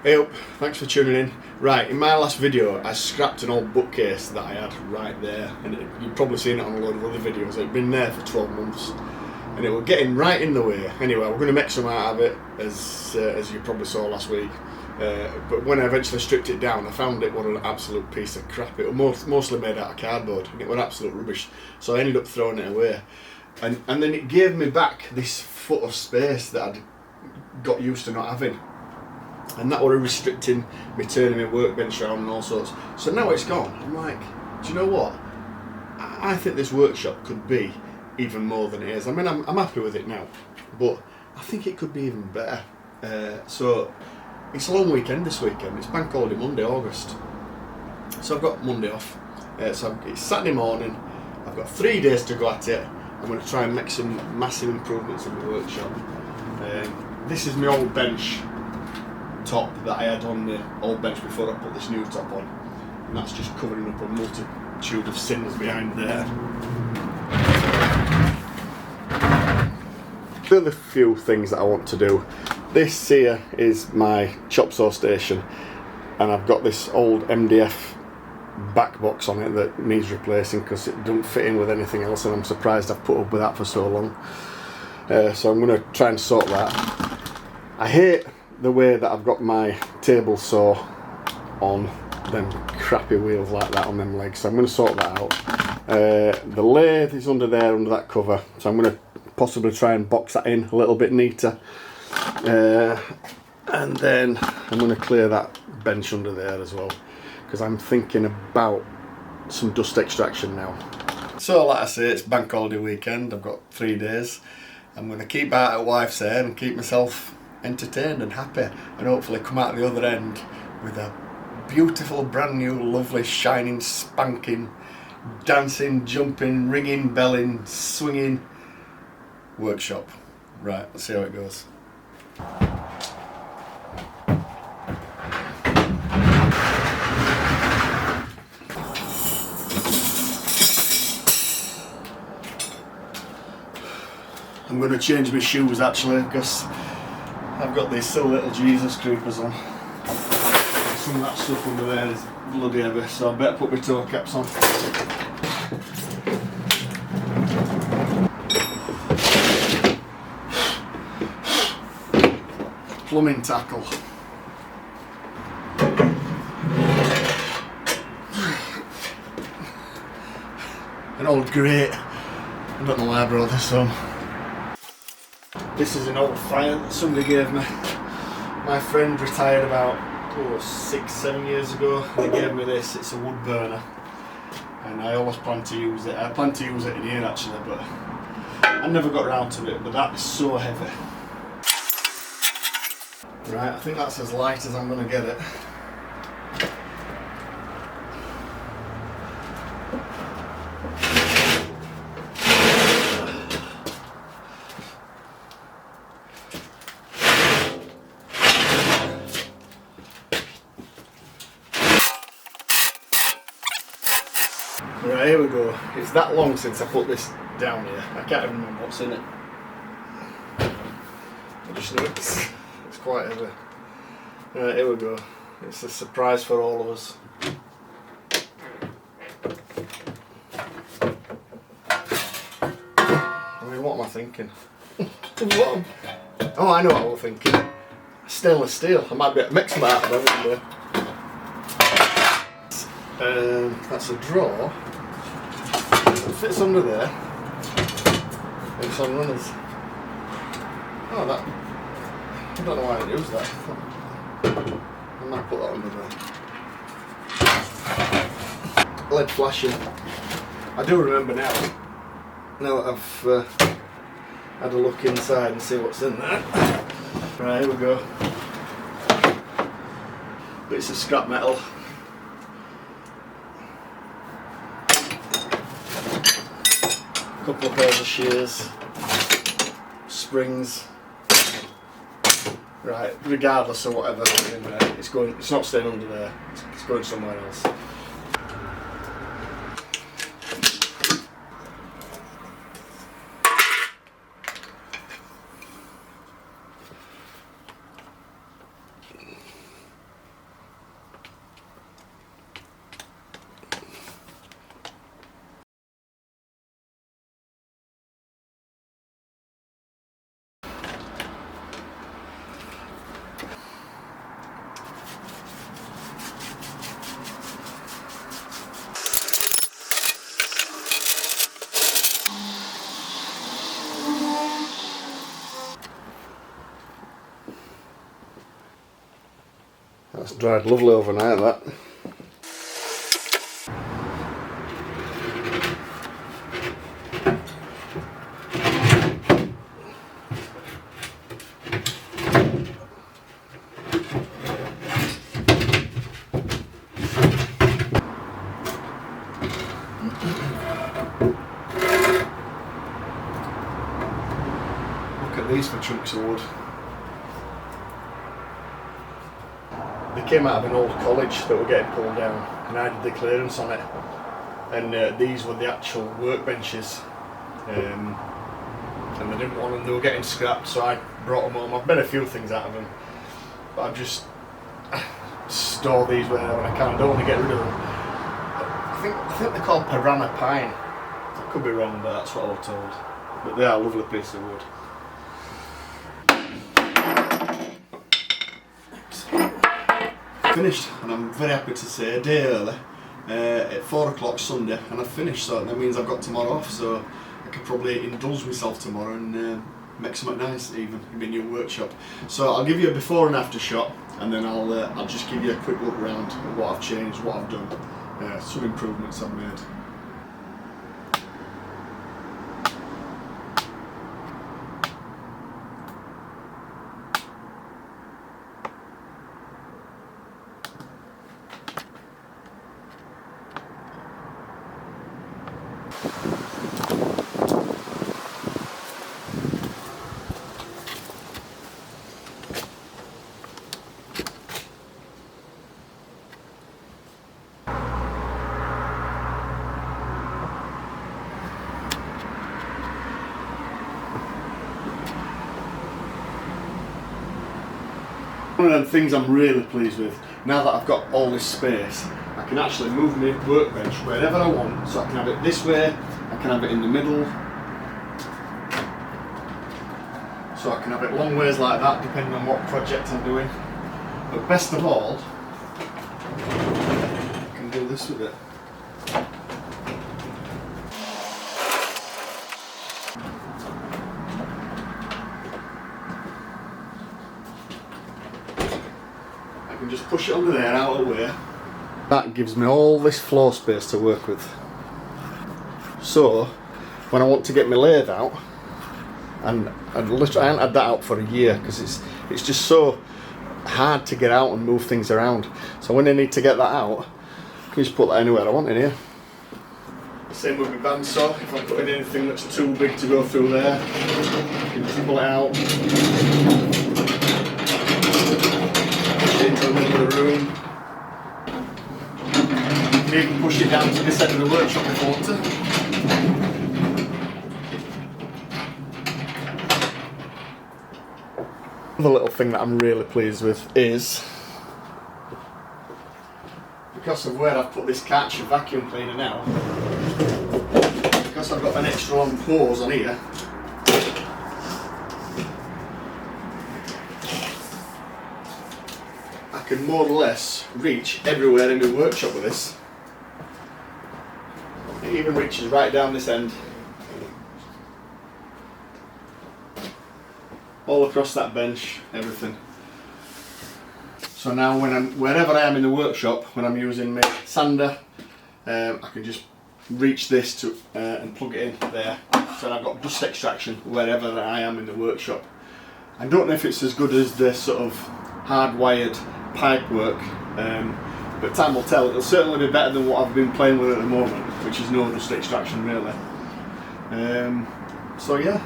Hey up, thanks for tuning in. Right, in my last video I scrapped an old bookcase that I had right there, and you've probably seen it on a load of other videos. It had been there for 12 months and it was getting right in the way. Anyway, we're going to make some out of it, as you probably saw last week. But when I eventually stripped it down, I found it was an absolute piece of crap. It was mostly made out of cardboard and it was absolute rubbish, so I ended up throwing it away. And then it gave me back this foot of space that I'd got used to not having. And that were restricting me turning my workbench around and all sorts. So now it's gone. I'm like, do you know what? I think this workshop could be even more than it is. I mean, I'm happy with it now, but I think it could be even better. So it's a long weekend this weekend. It's Bank Holiday Monday, August. So I've got Monday off. So it's Saturday morning. I've got 3 days to go at it. I'm going to try and make some massive improvements in the workshop. This is my old bench top that I had on the old bench before I put this new top on, and that's just covering up a multitude of sins behind there. The other few things that I want to do, this here is my chop saw station, and I've got this old MDF back box on it that needs replacing because it doesn't fit in with anything else, and I'm surprised I've put up with that for so long. So I'm going to try and sort that. I hate the way that I've got my table saw on them crappy wheels like that on them legs, so I'm going to sort that out. The lathe is under there, under that cover, so I'm going to possibly try and box that in a little bit neater. And then I'm going to clear that bench under there as well, because I'm thinking about some dust extraction now. So like I say, it's Bank Holiday weekend. I've got 3 days. I'm going to keep out at wife's hair and keep myself entertained and happy, and hopefully come out the other end with a beautiful, brand new, lovely, shining, spanking, dancing, jumping, ringing, belling, swinging workshop. Right, let's see how it goes. I'm going to change my shoes actually, because I've got these silly little Jesus creepers on. Some of that stuff under there is bloody heavy, so I better put my toe caps on. Plumbing tackle. An old grate. I don't know why I brought this home. This is an old fire that somebody gave me. My friend retired about 6-7 years ago. They gave me this. It's a wood burner, and I always plan to use it. I plan to use it in here actually, but I never got around to it. But that is so heavy. Right, I think that's as light as I'm going to get it. Right, here we go. It's that long since I put this down here. I can't even remember what's in it. I just know it's quite heavy. Right, here we go. It's a surprise for all of us. I mean, what am I thinking? Oh, I know what I was thinking. Stainless steel. I might be able to mix them out of them one day. That's a drawer. It fits under there. It's on runners. Oh, that. I don't know why I use that. I might put that under there. LED flashing. I do remember now. Now that I've had a look inside and see what's in there. Right, here we go. Bits of scrap metal. Couple of pairs of shears, springs. Right, regardless of whatever's in there, it's not staying under there, it's going somewhere else. That's dried lovely overnight, that. Look at these for chunks of wood. They came out of an old college that were getting pulled down, and I did the clearance on it. And these were the actual workbenches, and they didn't want them. They were getting scrapped, so I brought them home. I've made a few things out of them, but I've just store these whenever I can. I don't want to get rid of them. I think they're called piranha pine. I could be wrong, but that's what I was told. But they are a lovely piece of wood. Finished, and I'm very happy to say a day early at 4 o'clock Sunday, and I've finished, so that means I've got tomorrow off, so I could probably indulge myself tomorrow and make something nice even in my new workshop. So I'll give you a before and after shot, and then I'll just give you a quick look around at what I've changed, what I've done, some improvements I've made. One of the things I'm really pleased with, now that I've got all this space, I can actually move my workbench wherever I want. So I can have it this way, I can have it in the middle, so I can have it long ways like that depending on what project I'm doing. But best of all, I can do this with it. I can just push it under there, out of the way. That gives me all this floor space to work with. So, when I want to get my lathe out, and literally I haven't had that out for a year because it's just so hard to get out and move things around. So when I need to get that out, I can just put that anywhere I want in here. Same with my bandsaw. If I'm putting anything that's too big to go through there, I can just pull it out. Into the middle of the room. You can even push it down to this end of the workshop if you want to. Another little thing that I'm really pleased with is, because of where I've put this catch of vacuum cleaner now, because I've got an extra long hose on here, I can more or less reach everywhere in my workshop with this. It even reaches right down this end. All across that bench, everything. So now wherever I am in the workshop, when I'm using my sander, I can just reach this to and plug it in there. So I've got dust extraction wherever I am in the workshop. I don't know if it's as good as the sort of hardwired pipe work, but time will tell. It'll certainly be better than what I've been playing with at the moment, which is no dust extraction really. So yeah,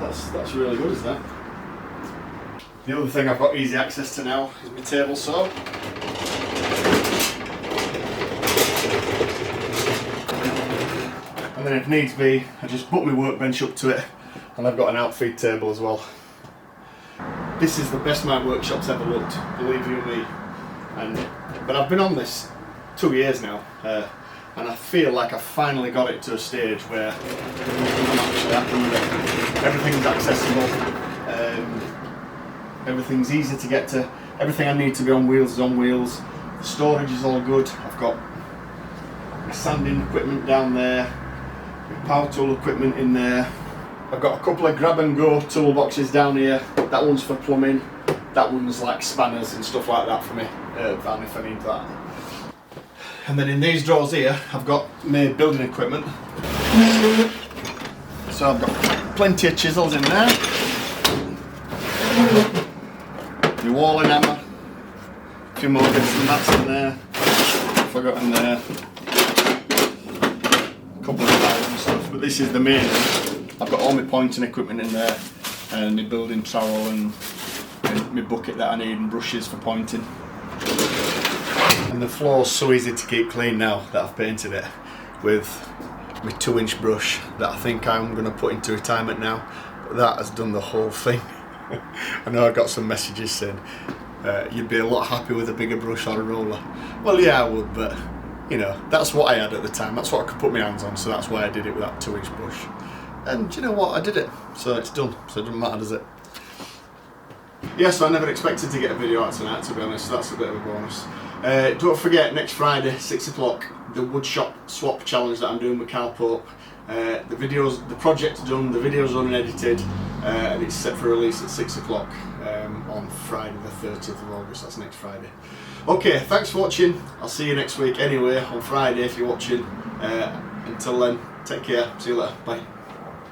that's really good, is that? The other thing I've got easy access to now is my table saw. And then if needs be, I just put my workbench up to it, and I've got an outfeed table as well. This is the best my workshop's ever looked, believe you me. But I've been on this 2 years now, and I feel like I've finally got it to a stage where I'm actually happy with it. Everything's accessible. Everything's easy to get to. Everything I need to be on wheels is on wheels. The storage is all good. I've got my sanding equipment down there, my power tool equipment in there. I've got a couple of grab and go toolboxes down here. That one's for plumbing, that one's like spanners and stuff like that for me van if I need that. And then in these drawers here I've got my building equipment. So I've got plenty of chisels in there, my walling hammer, a few more bits and bats in there, forgot in there, a couple of files and stuff, but this is the main one. I've got all my pointing equipment in there, and my building trowel and my bucket that I need and brushes for pointing. And the floor's so easy to keep clean now that I've painted it with my 2-inch brush that I think I'm going to put into retirement now. But that has done the whole thing. I know I got some messages saying you'd be a lot happier with a bigger brush or a roller. Well, yeah, I would, but you know, that's what I had at the time. That's what I could put my hands on, so that's why I did it with that 2-inch brush. And you know what, I did it, so it's done, so it doesn't matter, does it? Yeah, so I never expected to get a video out tonight, to be honest, so that's a bit of a bonus. Don't forget, next Friday, 6 o'clock, the woodshop swap challenge that I'm doing with Carl Pope. The project's done, the video's unedited, and it's set for release at 6 o'clock on Friday the 30th of August, that's next Friday. Okay, thanks for watching, I'll see you next week anyway, on Friday if you're watching. Until then, take care, see you later, bye.